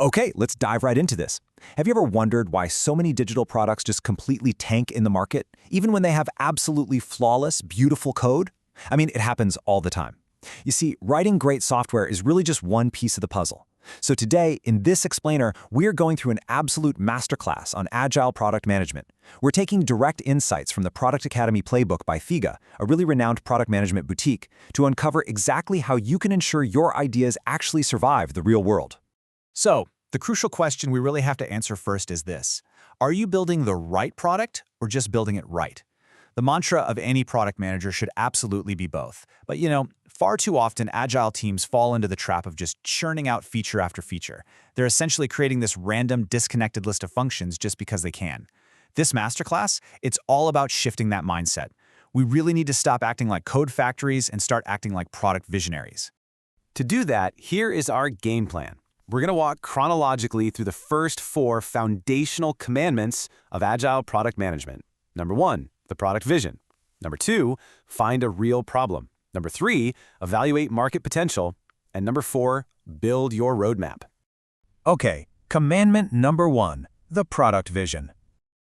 Okay, let's dive right into this. Have you ever wondered why so many digital products just completely tank in the market, even when they have absolutely flawless, beautiful code? I mean, it happens all the time. You see, writing great software is really just one piece of the puzzle. So today, in this explainer, we're going through an absolute masterclass on Agile product management. We're taking direct insights from the Product Academy Playbook by Figa, a really renowned product management boutique, to uncover exactly how you can ensure your ideas actually survive the real world. So, the crucial question we really have to answer first is this. Are you building the right product or just building it right? The mantra of any product manager should absolutely be both. But far too often, Agile teams fall into the trap of just churning out feature after feature. They're essentially creating this random, disconnected list of functions just because they can. This masterclass, it's all about shifting that mindset. We really need to stop acting like code factories and start acting like product visionaries. To do that, here is our game plan. We're going to walk chronologically through the first 4 foundational commandments of Agile product management. Number 1, the product vision. Number 2, find a real problem. Number 3, evaluate market potential. And number 4, build your roadmap. Okay, commandment number 1, the product vision.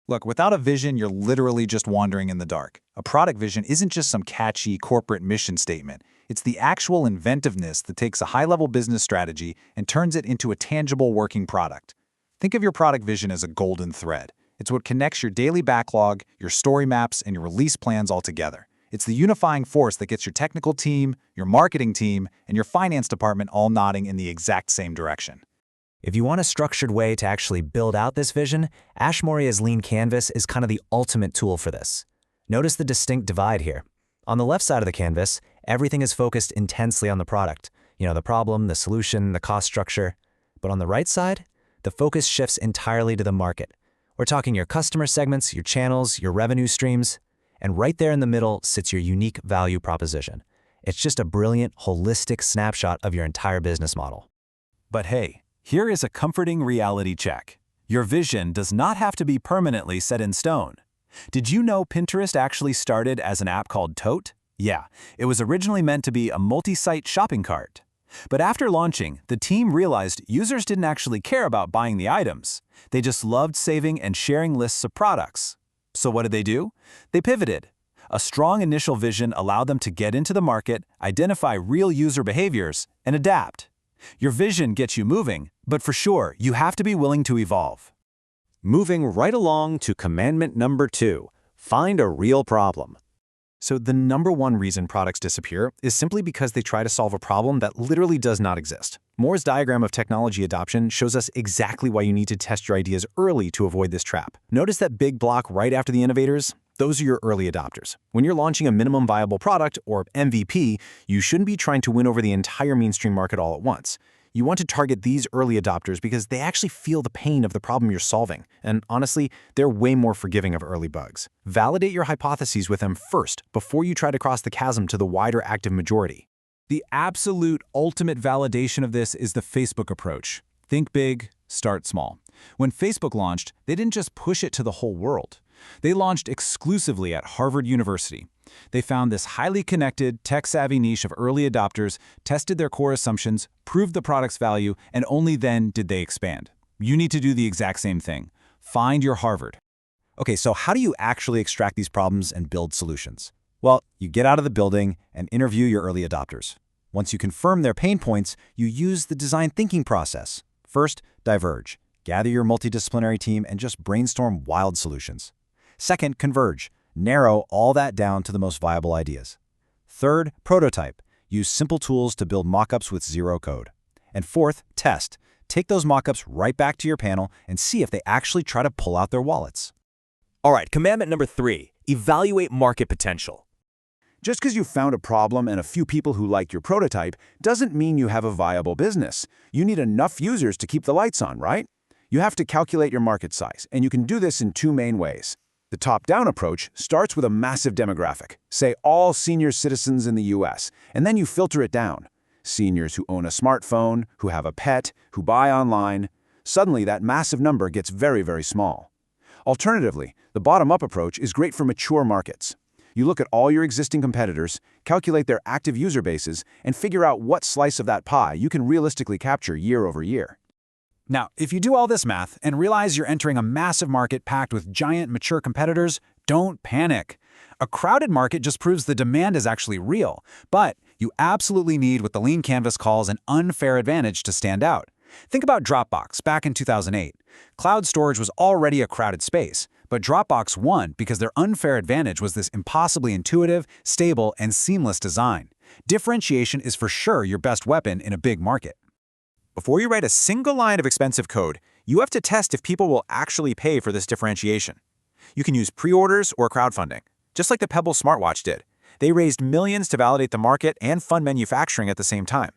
Look, without a vision, you're literally just wandering in the dark. A product vision isn't just some catchy corporate mission statement. It's the actual inventiveness that takes a high-level business strategy and turns it into a tangible working product. Think of your product vision as a golden thread. It's what connects your daily backlog, your story maps, and your release plans all together. It's the unifying force that gets your technical team, your marketing team, and your finance department all nodding in the exact same direction. If you want a structured way to actually build out this vision, Ash Maurya's Lean Canvas is kind of the ultimate tool for this. Notice the distinct divide here. On the left side of the canvas, everything is focused intensely on the product. The problem, the solution, the cost structure. But on the right side, the focus shifts entirely to the market. We're talking your customer segments, your channels, your revenue streams. And right there in the middle sits your unique value proposition. It's just a brilliant, holistic snapshot of your entire business model. But hey, here is a comforting reality check. Your vision does not have to be permanently set in stone. Did you know Pinterest actually started as an app called Tote? Yeah, it was originally meant to be a multi-site shopping cart. But after launching, the team realized users didn't actually care about buying the items. They just loved saving and sharing lists of products. So what did they do? They pivoted. A strong initial vision allowed them to get into the market, identify real user behaviors, and adapt. Your vision gets you moving, but for sure, you have to be willing to evolve. Moving right along to commandment number 2, find a real problem. So the number one reason products disappear is simply because they try to solve a problem that literally does not exist. Moore's diagram of technology adoption shows us exactly why you need to test your ideas early to avoid this trap. Notice that big block right after the innovators? Those are your early adopters. When you're launching a minimum viable product, or MVP, you shouldn't be trying to win over the entire mainstream market all at once. You want to target these early adopters because they actually feel the pain of the problem you're solving. And honestly, they're way more forgiving of early bugs. Validate your hypotheses with them first before you try to cross the chasm to the wider active majority. The absolute ultimate validation of this is the Facebook approach. Think big, start small. When Facebook launched, they didn't just push it to the whole world. They launched exclusively at Harvard University. They found this highly connected, tech-savvy niche of early adopters, tested their core assumptions, proved the product's value, and only then did they expand. You need to do the exact same thing. Find your Harvard. Okay, so how do you actually extract these problems and build solutions? Well, you get out of the building and interview your early adopters. Once you confirm their pain points, you use the design thinking process. First, diverge. Gather your multidisciplinary team and just brainstorm wild solutions. Second, converge. Narrow all that down to the most viable ideas. Third, prototype. Use simple tools to build mockups with zero code. And fourth, test. Take those mockups right back to your panel and see if they actually try to pull out their wallets. All right, commandment number 3, evaluate market potential. Just because you found a problem and a few people who like your prototype doesn't mean you have a viable business. You need enough users to keep the lights on, right? You have to calculate your market size, and you can do this in 2 main ways. The top-down approach starts with a massive demographic, say all senior citizens in the US, and then you filter it down. Seniors who own a smartphone, who have a pet, who buy online. Suddenly, that massive number gets very, very small. Alternatively, the bottom-up approach is great for mature markets. You look at all your existing competitors, calculate their active user bases, and figure out what slice of that pie you can realistically capture year over year. Now, if you do all this math and realize you're entering a massive market packed with giant, mature competitors, don't panic. A crowded market just proves the demand is actually real, but you absolutely need what the lean canvas calls an unfair advantage to stand out. Think about Dropbox back in 2008. Cloud storage was already a crowded space, but Dropbox won because their unfair advantage was this impossibly intuitive, stable, and seamless design. Differentiation is for sure your best weapon in a big market. Before you write a single line of expensive code, you have to test if people will actually pay for this differentiation. You can use pre-orders or crowdfunding, just like the Pebble smartwatch did. They raised millions to validate the market and fund manufacturing at the same time.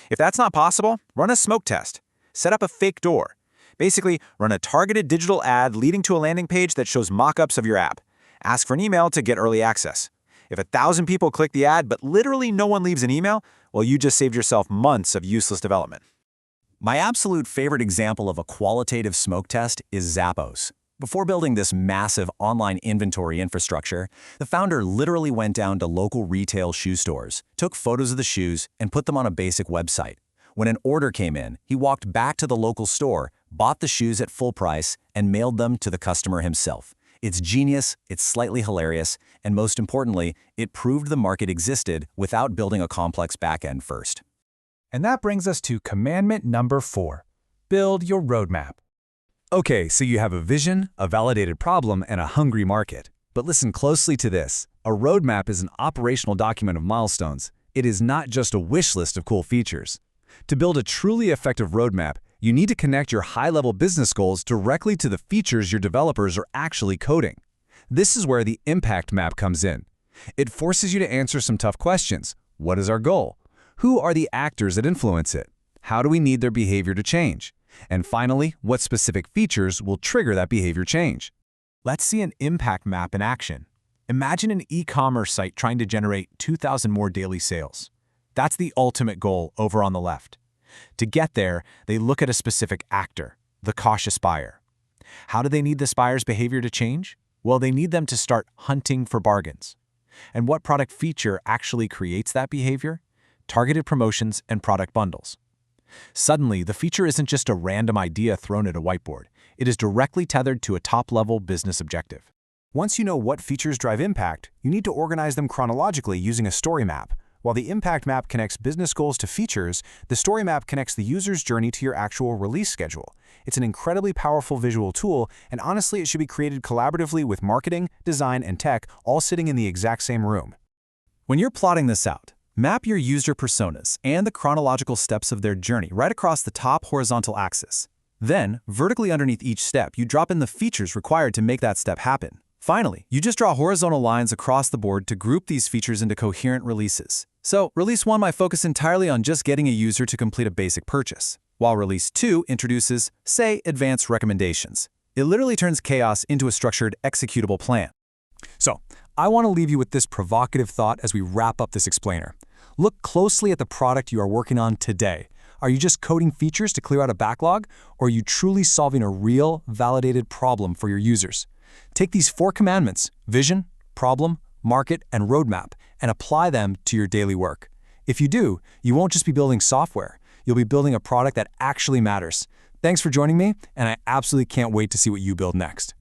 If that's not possible, run a smoke test. Set up a fake door. Basically, run a targeted digital ad leading to a landing page that shows mock-ups of your app. Ask for an email to get early access. If 1,000 people click the ad but literally no one leaves an email, well, you just saved yourself months of useless development. My absolute favorite example of a qualitative smoke test is Zappos. Before building this massive online inventory infrastructure, the founder literally went down to local retail shoe stores, took photos of the shoes, and put them on a basic website. When an order came in, he walked back to the local store, bought the shoes at full price, and mailed them to the customer himself. It's genius, it's slightly hilarious, and most importantly, it proved the market existed without building a complex backend first. And that brings us to commandment number 4. Build your roadmap. Okay, so you have a vision, a validated problem, and a hungry market. But listen closely to this. A roadmap is an operational document of milestones. It is not just a wish list of cool features. To build a truly effective roadmap, you need to connect your high-level business goals directly to the features your developers are actually coding. This is where the impact map comes in. It forces you to answer some tough questions. What is our goal? Who are the actors that influence it? How do we need their behavior to change? And finally, what specific features will trigger that behavior change? Let's see an impact map in action. Imagine an e-commerce site trying to generate 2,000 more daily sales. That's the ultimate goal over on the left. To get there, they look at a specific actor, the cautious buyer. How do they need this buyer's behavior to change? Well, they need them to start hunting for bargains. And what product feature actually creates that behavior? Targeted promotions and product bundles. Suddenly, the feature isn't just a random idea thrown at a whiteboard. It is directly tethered to a top-level business objective. Once you know what features drive impact, you need to organize them chronologically using a story map. While the impact map connects business goals to features, the story map connects the user's journey to your actual release schedule. It's an incredibly powerful visual tool, and honestly, it should be created collaboratively with marketing, design, and tech, all sitting in the exact same room. When you're plotting this out, map your user personas and the chronological steps of their journey right across the top horizontal axis. Then, vertically underneath each step, you drop in the features required to make that step happen. Finally, you just draw horizontal lines across the board to group these features into coherent releases. So, Release 1 might focus entirely on just getting a user to complete a basic purchase, while Release 2 introduces, say, advanced recommendations. It literally turns chaos into a structured, executable plan. So, I want to leave you with this provocative thought as we wrap up this explainer. Look closely at the product you are working on today. Are you just coding features to clear out a backlog, or are you truly solving a real, validated problem for your users? Take these 4 commandments, vision, problem, market, and roadmap, and apply them to your daily work. If you do, you won't just be building software. You'll be building a product that actually matters. Thanks for joining me, and I absolutely can't wait to see what you build next.